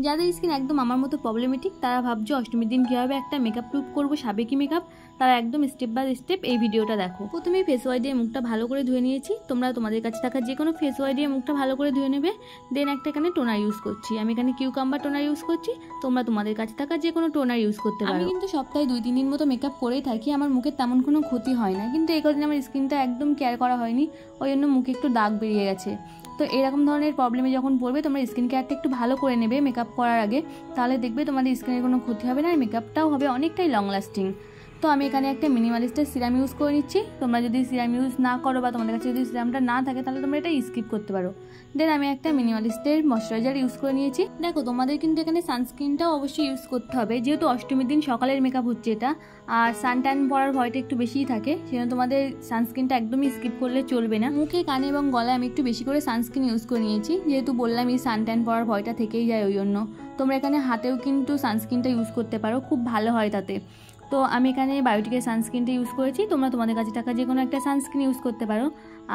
যাদের স্কিন একদম আমার মতো প্রবলেমেটিক তারা ভাবছো অষ্টমীর দিন কীভাবে একটা মেকআপ লুক করবো সাবেকি মেকআপ, তারা একদম স্টেপ বাই স্টেপ এই ভিডিওটা দেখো। প্রথমেই ফেস ওয়াশ দিয়ে মুখটা ভালো করে ধুয়ে নিয়েছি। তোমরা তোমাদের কাছে থাকা যে কোনো ফেস ওয়াশ দিয়ে মুখটা ভালো করে ধুয়ে নেবে। দেন একটা এখানে টোনার ইউজ করছি, আমি এখানে কিউকাম্বার টোনার ইউজ করছি। তোমরা তোমাদের কাছে থাকা যে কোনো টোনার ইউজ করতে পারো। আমি কিন্তু সপ্তাহে 2-3 দিন মতো মেকআপ করেই থাকি, আমার মুখের তেমন কোনো ক্ষতি হয় না, কিন্তু এই কদিন আমার স্কিনটা একদম কেয়ার করা হয়নি, ওই জন্য মুখে একটু দাগ বেরিয়ে গেছে। তো এরকম ধরনের প্রবলেমে যখন পড়বে তোমরা স্কিন কেয়ারটা একটু ভালো করে নেবে মেকআপ করার আগে, তাহলে দেখবে তোমাদের স্কিনের কোনো ক্ষতি হবে না আর মেকআপটাও হবে অনেকটাই লং লাস্টিং। তো আমি এখানে একটা মিনিমালিস্টের সিরাম ইউজ করে নিচ্ছি। তোমরা যদি সিরাম ইউজ না করো বা তোমাদের কাছে যদি সিরামটা না থাকে তাহলে তোমরা এটা স্কিপ করতে পারো। দেন আমি একটা মিনিমালিস্টের ময়শ্চারাইজার ইউজ করে নিয়েছি। দেখো তোমাদের কিন্তু এখানে সানস্ক্রিনটাও অবশ্যই ইউজ করতে হবে, যেহেতু অষ্টমীর দিন সকালের মেকআপ হচ্ছে এটা, আর সানট্যান পড়ার ভয়টা একটু বেশিই থাকে, সেজন্য তোমাদের সানস্ক্রিনটা একদমই স্কিপ করলে চলবে না। মুখে, কানে এবং গলায় আমি একটু বেশি করে সানস্ক্রিন ইউজ করে নিয়েছি, যেহেতু বললাম এই সানট্যান পড়ার ভয়টা থেকেই যায় ওই জন্য। তোমরা এখানে হাতেও কিন্তু সানস্ক্রিনটা ইউজ করতে পারো, খুব ভালো হয় তাতে। তো আমি এখানে বায়োটিকের সানস্ক্রিনটা ইউজ করেছি, তোমরা তোমাদের কাছে থাকা যে কোনো একটা সানস্ক্রিন ইউজ করতে পারো।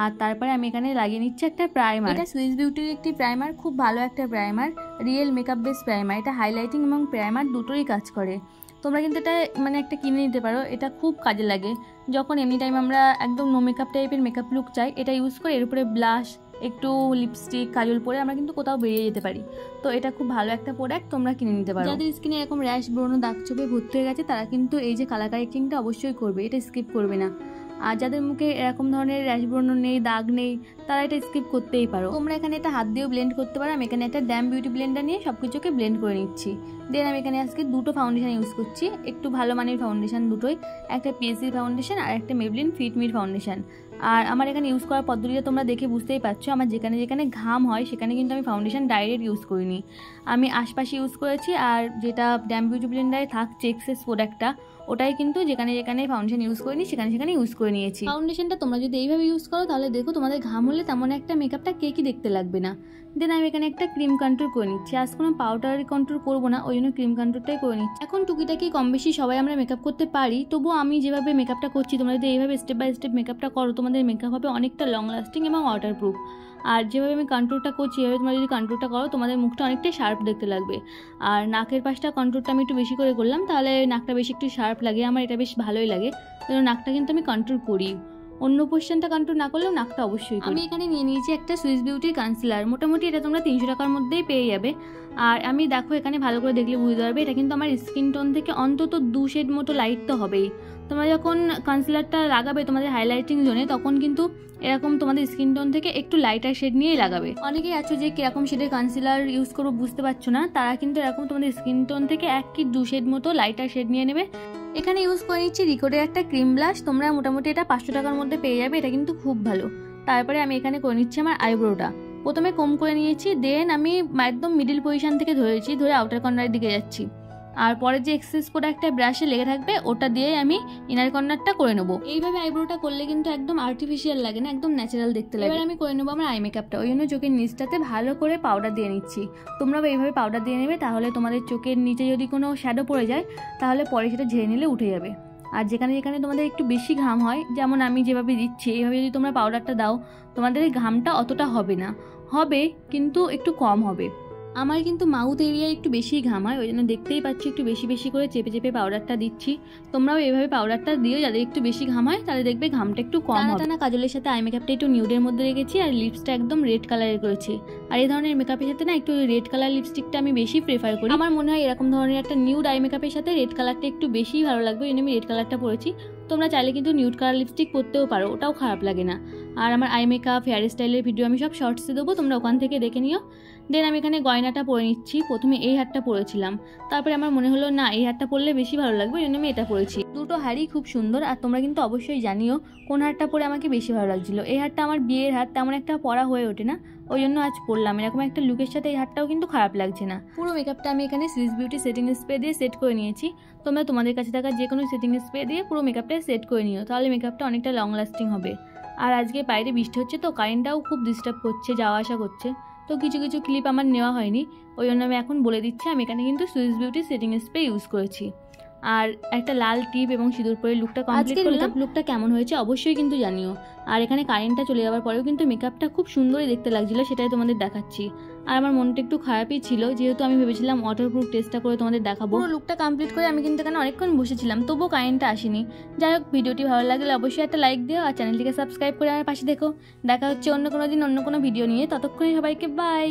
আর তারপরে আমি এখানে লাগিয়ে নিচ্ছি একটা প্রাইমার। এটা সুইস বিউটির একটি প্রাইমার, খুব ভালো একটা primer, real makeup base primer. এটা হাইলাইটিং এবং প্রাইমার দুটোই কাজ করে। তোমরা কিন্তু এটা মানে একটা কিনে নিতে পারো, এটা খুব কাজে লাগে যখন এমনি টাইম আমরা একদম নো মেকআপ টাইপের মেকআপ লুক চাই। এটা ইউজ করে এর উপরে ব্লাশ, একটু লিপস্টিক, কাজল পরে আমরা কিন্তু কোথাও বেরিয়ে যেতে পারি। তো এটা খুব ভালো একটা প্রোডাক্ট, তোমরা কিনে নিতে পারো। যাদের স্কিনে এরকম র্যাশ, ব্রণ, দাগ ছোপে ভর্তি হয়ে গেছে তারা কিন্তু এই যে কালার কারেক্টিংটা অবশ্যই করবে, এটা স্কিপ করবে না। আর যাদের মুখে এরকম ধরনের র্যাশ, ব্রণ নেই, দাগ নেই, তারা এটা স্কিপ করতেই পারো। তোমরা এখানে এটা হাত দিয়েও ব্লেন্ড করতে পারো। আমি এখানে একটা ড্যাম বিউটি ব্লেন্ডার নিয়ে সবকিছুকে ব্লেন্ড করে নিচ্ছি। দেন আমি এখানে আজকে দুটো ফাউন্ডেশন ইউজ করছি, একটু ভালো মানের ফাউন্ডেশন দুটোই, একটা পিএসসি ফাউন্ডেশন আর একটা মেবলিন ফিট মির ফাউন্ডেশন। আর আমার এখানে ইউজ করার পদ্ধতিটা তোমরা দেখে বুঝতেই পারছো, আমার যেখানে যেখানে ঘাম হয় সেখানে কিন্তু আমি ফাউন্ডেশন ডাইরেক্ট ইউজ করিনি, আমি আশপাশে ইউজ করেছি। আর যেটা ড্যাম বিউটি ব্লেন্ডারে থাকছে এক্সেস প্রোডাক্টটা, ওটাই কিন্তু যেখানে যেখানে ফাউন্ডেশন ইউজ করিনি সেখানে সেখানে ইউজ করে নিয়েছি। ফাউন্ডেশনটা তোমরা যদি এইভাবে ইউজ করো তাহলে দেখো তোমাদের ঘাম হলে তেমন একটা মেকআপটা কেকই দেখতে লাগবে না। দেন আমি এখানে একটা ক্রিম কন্ট্রোল করে নিচ্ছি, আজ কোনো পাউডারি কন্ট্রোল করবো না, ওই জন্য ক্রিম কন্ট্রোলটাই করে নিচ্ছি। এখন টুকিটাকি কম বেশি সবাই আমরা মেকআপ করতে পারি, তবুও আমি যেভাবে মেকআপটা করছি তোমরা যদি এইভাবে স্টেপ বাই স্টেপ মেকআপটা করো তোমাদের মেকআপ হবে অনেকটা লং লাস্টিং এবং ওয়াটারপ্রুফ। আর যেভাবে আমি কন্ট্রোলটা করছি এভাবে তোমরা যদি কন্ট্রোলটা করো তোমাদের মুখটা অনেকটাই শার্প দেখতে লাগবে। আর নাকের পাশটা কন্ট্রোলটা আমি একটু বেশি করে করলাম, তাহলে নাকটা বেশি একটু শার্প লাগে, আমার এটা বেশ ভালোই লাগে। তো নাকটা কিন্তু আমি কন্ট্রোল করি, অন্য পোর্শনটা কন্ট্রোল না করলেও নাকটা অবশ্যই করি। আমি এখানে নিয়ে নিয়েছি একটা সুইস বিউটির কনসিলার, মোটামুটি এটা তোমরা 300 টাকার মধ্যেই পেয়ে যাবে। আর আমি দেখো এখানে ভালো করে দেখলে বুঝতে পারবে এটা কিন্তু আমার স্কিন টোন থেকে অন্তত 2 শেড মতো লাইট তো হবেই। তোমরা যখন কনসিলারটা লাগাবে তোমাদের হাইলাইটিং জোনে তখন কিন্তু এরকম তোমাদের স্কিন টোন থেকে একটু লাইটার শেড নিয়েই লাগাবে। অনেকেই আছো যে কিরকম শেডের কনসিলার ইউজ করবো বুঝতে পারছো না, তারা কিন্তু এরকম তোমাদের স্কিন টোন থেকে 1 কি 2 শেড মতো লাইটার শেড নিয়ে নেবে। এখানে ইউজ করে নিচ্ছি রিকোডের একটা ক্রিম ব্লাশ, তোমরা মোটামুটি এটা 500 টাকার মধ্যে পেয়ে যাবে, এটা কিন্তু খুব ভালো। তারপরে আমি এখানে করে নিচ্ছি আমার আইব্রোটা, প্রথমে কম করে নিয়েছি, দেন আমি একদম মিডিল পজিশন থেকে ধরেছি, ধরে আউটার কর্নারের দিকে যাচ্ছি। আর পরে যে এক্সেস প্রোডাক্টটা ব্রাশে লেগে থাকবে ওটা দিয়ে আমি ইনার কর্নারটা করে নেবো। এইভাবে আইব্রোটা করলে কিন্তু একদম আর্টিফিশিয়াল লাগে না, একদম ন্যাচারাল দেখতে লাগে। এবার আমি করে নেবো আমার আই মেকআপটা, ওই জন্য চোখের নিচটাতে ভালো করে পাউডার দিয়ে নিচ্ছি। তোমরাও এইভাবে পাউডার দিয়ে নেবে, তাহলে তোমাদের চোখের নিচে যদি কোনো শ্যাডো পড়ে যায় তাহলে পরে সেটা ঝেড়ে নিলে উঠে যাবে। আর যেখানে যেখানে তোমাদের একটু বেশি ঘাম হয়, যেমন আমি যেভাবে দিচ্ছি এইভাবে যদি তোমরা পাউডারটা দাও তোমাদের এই ঘামটা অতটা হবে না, হবে কিন্তু একটু কম হবে। আমার কিন্তু মাউথ এরিয়ায় একটু বেশি ঘাম হয়, ওই জন্য দেখতেই পাচ্ছি একটু বেশি বেশি করে চেপে চেপে পাউডারটা দিচ্ছি। তোমরাও এইভাবে পাউডারটা দিও, যাদের একটু বেশি ঘাম হয় তাহলে দেখবে ঘামটা একটু কম হবে। টানা কাজলের সাথে আই মেকআপটা একটু নিউডের মধ্যে রেখেছি আর লিপসটা একদম রেড কালারের করেছি। আর এই ধরনের মেকআপের সাথে না একটু রেড কালার লিপস্টিকটা আমি বেশি প্রেফার করি। আমার মনে হয় এরকম ধরনের একটা নিউড আই মেকআপের সাথে রেড কালারটা একটু বেশি ভালো লাগবে, ওই জন্য আমি রেড কালারটা পরেছি। তোমরা চাইলে কিন্তু নিউড কালার লিপস্টিক পরতেও পারো, ওটাও খারাপ লাগে না। আর আমার আই মেকআপ, হেয়ার স্টাইলের ভিডিও আমি সব শর্টসে দেবো, তোমরা ওখান থেকে দেখে নিও। দেন আমি এখানে গয়নাটা পরে নিচ্ছি, প্রথমে এই হারটা পরেছিলাম, তারপরে আমার মনে হলো না এই হারটা পরলে বেশি ভালো লাগবে, ওই জন্য আমি এটা পরেছি। দুটো হারই খুব সুন্দর, আর তোমরা কিন্তু অবশ্যই জানিও কোন হারটা পরে আমাকে বেশি ভালো লাগছিল। এই হারটা আমার বিয়ের হার, তেমন একটা পরা হয়ে ওঠে না, ওই জন্য আজ পরলাম। এরকম একটা লুকের সাথে এই হারটাও কিন্তু খারাপ লাগছে না। পুরো মেকআপটা আমি এখানে সুইস বিউটি সেটিং স্প্রে দিয়ে সেট করে নিয়েছি। তোমরা তোমাদের কাছে থাকা যে কোনো সেটিং স্প্রে দিয়ে পুরো মেকআপটা সেট করে নিও, তাহলে মেকআপটা অনেকটা লং লাস্টিং হবে। আর আজকে বাইরে বৃষ্টি হচ্ছে তো কারেন্টটাও খুব ডিস্টার্ব করছে, যাওয়া আসা করছে, তো কিছু কিছু ক্লিপ আমার নেওয়া হয়নি, ওই জন্য আমি এখন বলে দিচ্ছি আমি এখানে কিন্তু Swiss beauty setting spray use করেছি। আর একটা লাল টিপ এবং সিঁদুর পরে লুকটা কমপ্লিট করলাম। লুকটা কেমন হয়েছে অবশ্যই কিন্তু জানিও। আর এখানে কারেন্টটা চলে যাওয়ার পরেও কিন্তু মেকআপটা খুব সুন্দরই দেখতে লাগছিল, সেটাই তোমাদের দেখাচ্ছি। আর আমার মনটা একটু খারাপই ছিল, যেহেতু আমি ভেবেছিলাম ওয়াটারপ্রুফ টেস্টটা করে তোমাদের দেখাবো। পুরো লুকটা কমপ্লিট করে আমি কিন্তু এখানে অনেকক্ষণ বসেছিলাম, তবুও কারেন্টটা আসেনি। যাই হোক, ভিডিওটি ভালো লাগলে অবশ্যই একটা লাইক দিও আর চ্যানেলটিকে সাবস্ক্রাইব করে আমার পাশে দেখো। দেখা হচ্ছে অন্য কোনো দিন অন্য কোনো ভিডিও নিয়ে, ততক্ষণে সবাইকে বাই।